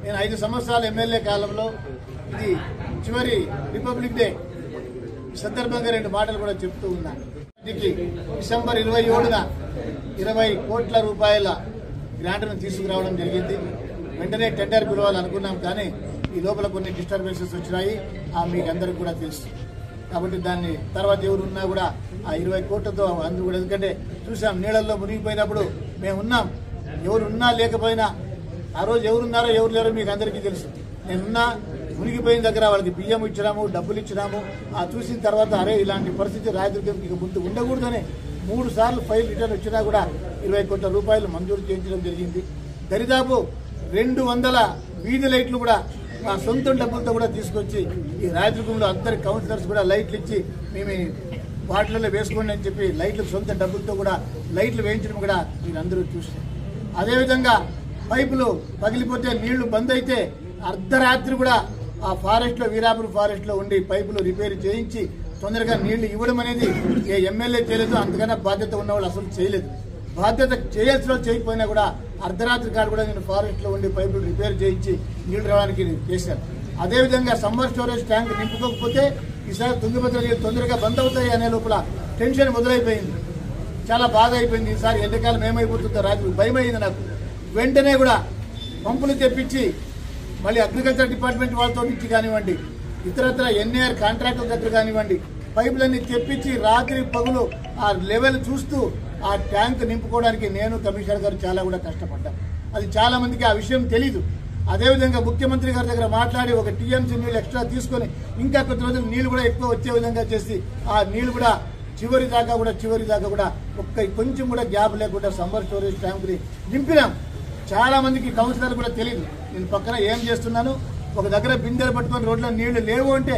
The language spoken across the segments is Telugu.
నేను 5 సంవత్సరాల ఎమ్మెల్యే కాలంలో ఇది చివరి రిపబ్లిక్ డే సందర్భంగా 2 మాటలు కూడా చెప్తూ ఉన్నాను. డిసెంబర్ 27న 20 కోట్ల రూపాయల గ్రాంట్ను తీసుకురావడం జరిగింది. వెంటనే టెండర్ పిలవాలనుకున్నాం, కానీ ఈ లోపల కొన్ని డిస్టర్బెన్సెస్ వచ్చినాయి. మీకు అందరికి కూడా తెలుసు. కాబట్టి దాన్ని తర్వాత ఎవరున్నా కూడా ఆ 20 కోట్లతో అందరూ కూడా, ఎందుకంటే చూసాం నీళ్ళల్లో మునిగిపోయినప్పుడు మేమున్నాం. ఎవరున్నా లేకపోయినా ఆ రోజు ఎవరున్నారో ఎవరు లేరో మీకు అందరికీ తెలుసు. నేనున్నా మునిగిపోయిన దగ్గర వాళ్ళకి బియ్యం ఇచ్చినాము, డబ్బులు ఇచ్చినాము. చూసిన తర్వాత అరే ఇలాంటి పరిస్థితి రాయదుర్గంకి ఇక ముందు ఉండకూడదని 3 సార్లు ఫైల్ రిటర్న్ వచ్చినా కూడా 20 కోట్ల రూపాయలు మంజూరు చేయించడం జరిగింది. దరిదాపు 200 వీధి లైట్లు కూడా మా సొంత డబ్బులతో కూడా తీసుకొచ్చి ఈ రాయదుర్గంలో అందరి కౌన్సిలర్స్ కూడా లైట్లు ఇచ్చి మేము వాటిలలో వేసుకోండి అని చెప్పి లైట్లు సొంత డబ్బులతో కూడా లైట్లు వేయించడం కూడా మీరు అందరూ చూస్తారు. అదేవిధంగా పైపులు పగిలిపోతే నీళ్లు బంద్ అయితే అర్ధరాత్రి కూడా ఆ ఫారెస్ట్ లో వీరాపురం ఫారెస్ట్ లో ఉండి పైపులు రిపేర్ చేయించి తొందరగా నీళ్లు ఇవ్వడం అనేది ఏ ఎమ్మెల్యే చేయలేదు. అంతకన్నా బాధ్యత ఉన్నవాళ్ళు అసలు చేయలేదు. బాధ్యత చేయాల్సిన చేయకపోయినా కూడా అర్ధరాత్రి కాడ కూడా నేను ఫారెస్ట్ లో ఉండి పైపులు రిపేర్ చేయించి నీళ్లు రావడానికి చేశాను. అదేవిధంగా సమ్మర్ స్టోరేజ్ ట్యాంక్ నింపుకోకపోతే ఈసారి తుంగభద్ర నీళ్ళు తొందరగా బంద్ అవుతాయి అనే లోపల టెన్షన్ మొదలైపోయింది. చాలా బాధ అయిపోయింది. ఈసారి ఎండాకాలం ఏమైపోతుందో రాత్రి భయం అయింది నాకు. వెంటనే కూడా పంపులు తెప్పించి మళ్ళీ అగ్రికల్చర్ డిపార్ట్మెంట్ వాళ్ళతో నుంచి కానివ్వండి, ఇతరత్ర ఎన్ఏఆర్ కాంట్రాక్టుల దగ్గర కానివ్వండి, పైపులన్నీ తెప్పించి రాత్రి పగులు ఆ లెవెల్ చూస్తూ ఆ ట్యాంక్ నింపుకోవడానికి నేను కమిషనర్ గారు చాలా కూడా కష్టపడ్డాం. అది చాలా మందికి ఆ విషయం తెలీదు. అదేవిధంగా ముఖ్యమంత్రి గారి దగ్గర మాట్లాడి 1 టీఎంసీ నీళ్లు ఎక్స్ట్రా తీసుకొని ఇంకా కొద్ది రోజులు నీళ్లు కూడా ఎక్కువ వచ్చే విధంగా చేసి ఆ నీళ్లు కూడా చివరి దాకా కూడా కొంచెం కూడా గ్యాప్ లేకుండా సమ్మర్ స్టోరేజ్ ట్యాంక్ ని నింపినాం. చాలా మందికి కౌన్సిలర్ కూడా తెలియదు నేను పక్కన ఏం చేస్తున్నాను. ఒక దగ్గర బిందెలు పట్టుకొని రోడ్లో నీళ్లు లేవు అంటే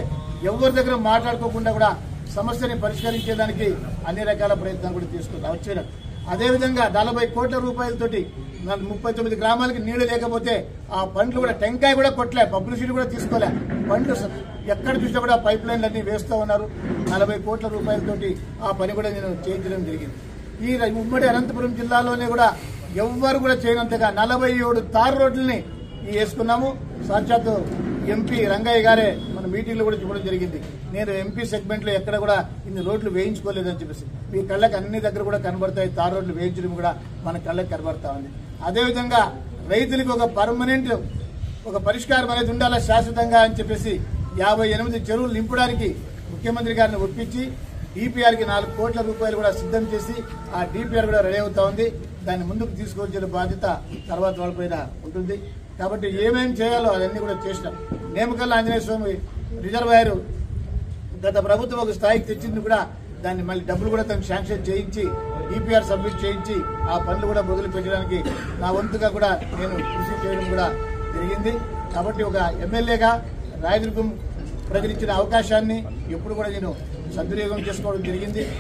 ఎవరి దగ్గర మాట్లాడుకోకుండా కూడా సమస్యని పరిష్కరించేదానికి అన్ని రకాల ప్రయత్నాలు కూడా తీసుకుంటా వచ్చారు. అదేవిధంగా 40 కోట్ల రూపాయలతోటి 39 గ్రామాలకి నీళ్లు లేకపోతే ఆ పండ్లు కూడా టెంకాయ కూడా కొట్టలే, పబ్లిసిటీ కూడా తీసుకోలే. పండ్లు ఎక్కడ చూసినా కూడా పైప్ లైన్లు అన్ని వేస్తూ ఉన్నారు. 40 కోట్ల రూపాయలతోటి ఆ పని కూడా నేను చేయించడం జరిగింది. ఈ ఉమ్మడి అనంతపురం జిల్లాలోనే కూడా ఎవ్వరు కూడా చేయనంతగా 47 తార్ రోడ్లని వేసుకున్నాము. సాక్షాత్ ఎంపీ రంగయ్య గారే మన మీటింగ్లో కూడా చెప్పడం జరిగింది. నేను ఎంపీ సెగ్మెంట్ లో ఎక్కడ కూడా ఇన్ని రోడ్లు వేయించుకోలేదని చెప్పేసి మీ కళ్ళకి అన్ని దగ్గర కూడా కనబడతాయి. తార్ రోడ్లు వేయించడం కూడా మన కళ్ళకి కనబడతా ఉంది. అదేవిధంగా రైతులకు ఒక పర్మనెంట్ ఒక పరిష్కారం అనేది ఉండాలా శాశ్వతంగా అని చెప్పేసి 58 చెరువులు నింపడానికి ముఖ్యమంత్రి గారిని ఒప్పించి డిపిఆర్కి 4 కోట్ల రూపాయలు కూడా సిద్ధం చేసి ఆ డిపిఆర్ కూడా రెడీ అవుతా ఉంది. దాన్ని ముందుకు తీసుకొచ్చిన బాధ్యత తర్వాత వాళ్ళపైన ఉంటుంది. కాబట్టి ఏమేమి చేయాలో అవన్నీ కూడా చేసినాం. నేమకల్ ఆంజనేయ స్వామి రిజర్వాయర్ గత ప్రభుత్వం ఒక స్థాయికి తెచ్చింది కూడా దాన్ని మళ్ళీ డబ్బులు కూడా తను శాంక్షన్ చేయించి డిపిఆర్ సబ్మిట్ చేయించి ఆ పనులు కూడా మొదలు పెట్టడానికి నా వంతుగా కూడా నేను కృషి చేయడం కూడా జరిగింది. కాబట్టి ఒక ఎమ్మెల్యేగా రాయదుర్గం ప్రజలిచ్చిన అవకాశాన్ని ఎప్పుడు కూడా నేను సద్వినియోగం చేసుకోవడం జరిగింది.